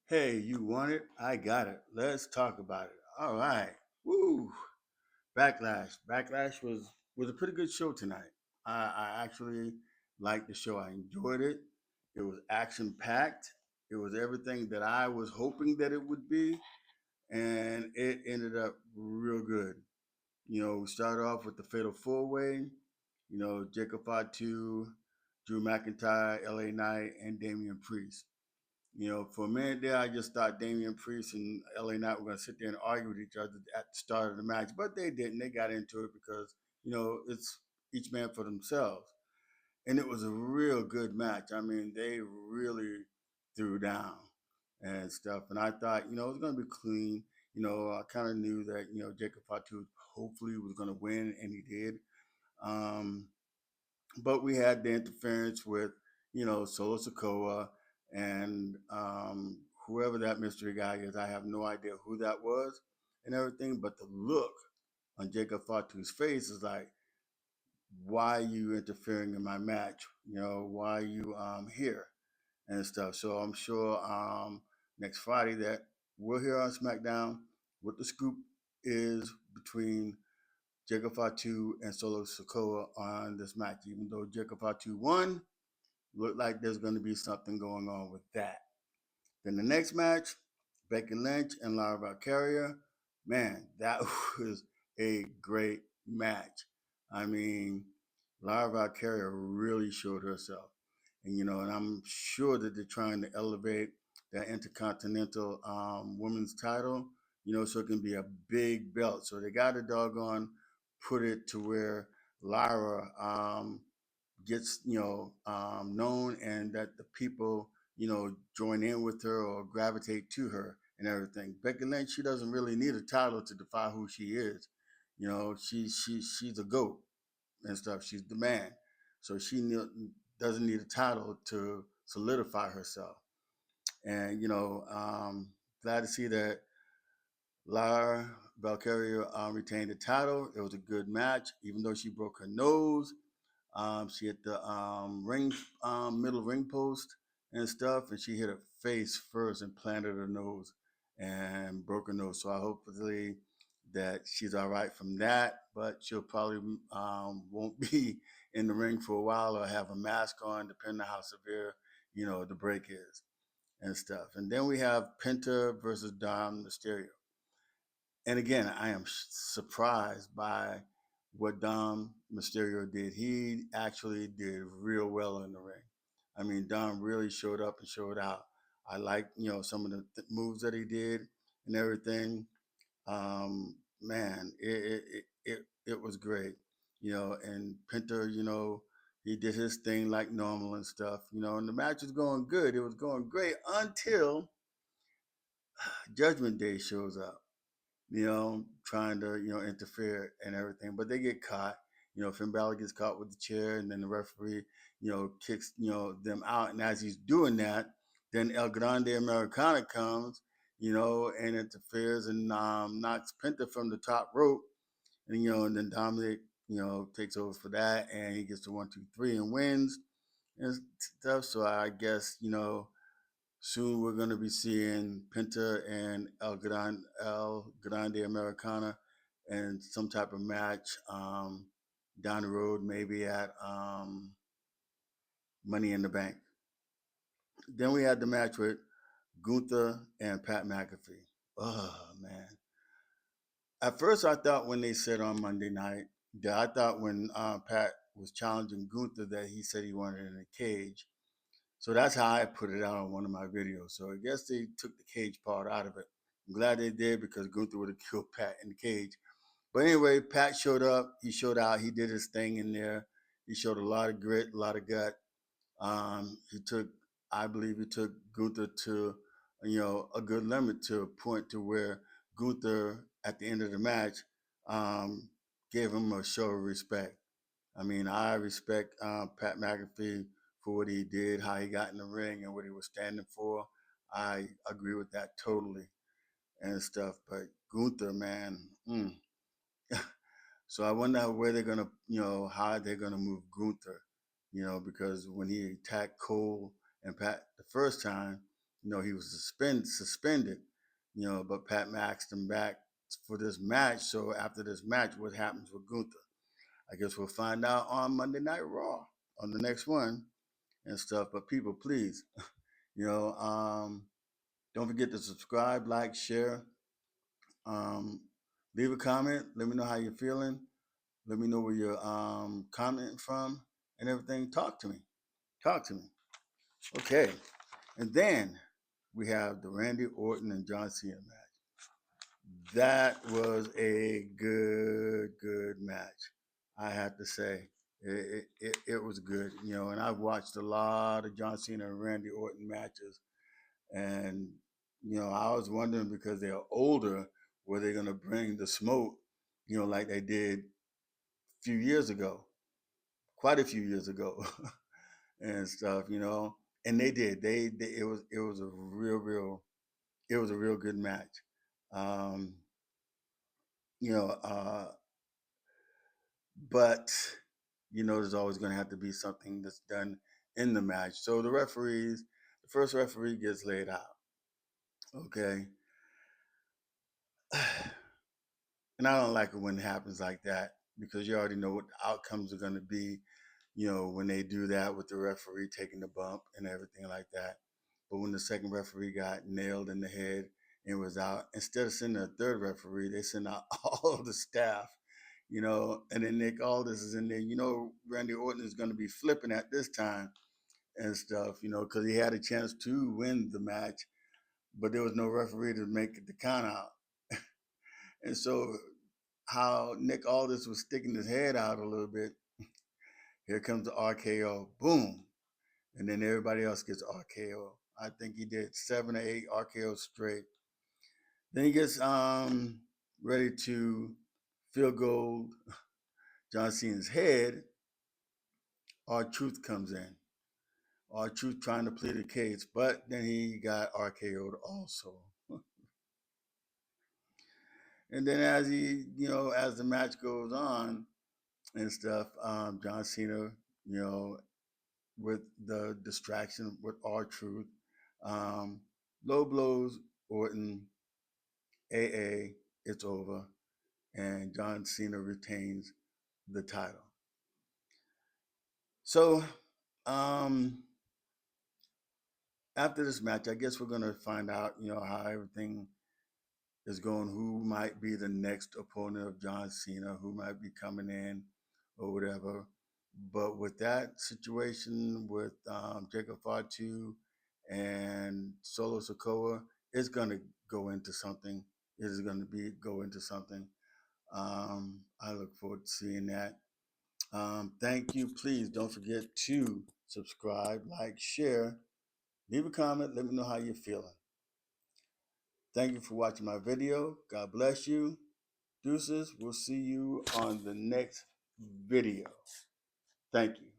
Hey, you want it? I got it. Let's talk about it. All right. Woo. Backlash was a pretty good show tonight. I actually liked the show. I enjoyed it. It was action packed. It was everything that I was hoping that it would be, and it ended up real good. We started off with the Fatal Four Way. Jacob Fatu, Drew McIntyre, LA Knight, and Damian Priest. For a minute there, I just thought Damian Priest and LA Knight were going to sit there and argue with each other at the start of the match, but they didn't. They got into it because, it's each man for themselves. And it was a real good match. I mean, they really threw down and stuff. And I thought, it was going to be clean. I kind of knew that, Jacob Fatu hopefully was going to win, and he did. Um, but we had the interference with, Solo Sokoa and whoever that mystery guy is. I have no idea who that was and everything. But the look on Jacob Fatu's face is like, why are you interfering in my match? Why are you here and stuff? So I'm sure next Friday that we'll hear on SmackDown what the scoop is between Jacob Fatu and Solo Sokoa on this match. Even though Jacob Fatu won, looked like there's going to be something going on with that. Then the next match, Becky Lynch and Lara Valkyria. Man, that was a great match. I mean, Lara Valkyria really showed herself. And I'm sure that they're trying to elevate that Intercontinental Women's title, so it can be a big belt. So they got to doggone put it to where Lara gets known, and that the people join in with her or gravitate to her and everything. Becky Lynch, she doesn't really need a title to define who she is. She's a goat and stuff. She's the man, so doesn't need a title to solidify herself. And glad to see that Lara Valkyria retained the title. It was a good match, even though she broke her nose. She hit the middle ring post and stuff, and she hit her face first and planted her nose and broke her nose. So I hopefully that she's all right from that, but she'll probably won't be in the ring for a while or have a mask on, depending on how severe the break is and stuff. And then we have Penta versus Dom Mysterio. And again, I am surprised by what Dom Mysterio did. He actually did real well in the ring. I mean, Dom really showed up and showed out. I like, some of the moves that he did and everything. Man, it was great. And Pinter, he did his thing like normal and stuff, and the match was going good. It was going great until Judgment Day shows up, trying to, interfere and everything. But they get caught. Finn Balor gets caught with the chair, and then the referee, kicks, them out. And as he's doing that, then El Grande Americana comes, and interferes and knocks Penta from the top rope. And then Dominic, takes over for that, and he gets to 1, 2, 3 and wins and stuff. So I guess, soon we're going to be seeing Penta and El Grande Americana in some type of match down the road, maybe at Money in the Bank. Then we had the match with Gunther and Pat McAfee. Oh, man. At first, I thought when they said on Monday night, that I thought when Pat was challenging Gunther that he said he wanted in a cage. So that's how I put it out on one of my videos. So I guess they took the cage part out of it. I'm glad they did because Gunther would have killed Pat in the cage. But anyway, Pat showed up. He showed out. He did his thing in there. He showed a lot of grit, a lot of gut. I believe he took Gunther to, a good limit, to a point to where Gunther, at the end of the match, gave him a show of respect. I mean, I respect Pat McAfee for what he did, how he got in the ring, and what he was standing for. I agree with that totally and stuff. But Gunther, man, so I wonder where they're gonna, how they're gonna move Gunther, because when he attacked Cole and Pat the first time, he was suspended, but Pat asked him back for this match. So after this match, what happens with Gunther? I guess we'll find out on Monday Night Raw on the next one and stuff. But people, please, you know, um, don't forget to subscribe, like, share, um, leave a comment. Let me know how you're feeling. Let me know where you're commenting from and everything. Talk to me. Talk to me. Okay. And then we have the Randy Orton and John Cena match. That was a good match. I have to say. It was good, and I've watched a lot of John Cena and Randy Orton matches. And, I was wondering because they're older, were they going to bring the smoke, like they did a few years ago, quite a few years ago and stuff. And they did. It was a real good match. Um, you know, uh, but there's always going to have to be something that's done in the match. So the first referee gets laid out. Okay. And I don't like it when it happens like that because you already know what the outcomes are going to be, when they do that with the referee taking the bump and everything like that. But when the second referee got nailed in the head and was out, instead of sending a third referee, they send out all of the staff, and then Nick Aldis is in there. Randy Orton is going to be flipping at this time and stuff, because he had a chance to win the match, but there was no referee to make the count out. And so how Nick Aldis was sticking his head out a little bit, here comes the RKO, boom. And then everybody else gets RKO. I think he did 7 or 8 RKOs straight. Then he gets ready to field goal John Cena's head. R-Truth comes in. R-Truth trying to plead the case, but then he got RKO'd also. And then as the match goes on and stuff, John Cena, with the distraction with R-Truth, low blows Orton, AA, it's over, and John Cena retains the title. So, after this match, I guess we're gonna find out, how everything is going, who might be the next opponent of John Cena, who might be coming in or whatever. But with that situation with Jacob Fatu and Solo Sikoa, it's going to go into something. It is going to go into something. I look forward to seeing that. Thank you. Please don't forget to subscribe, like, share, leave a comment. Let me know how you're feeling. Thank you for watching my video. God bless you. Deuces. We'll see you on the next video. Thank you.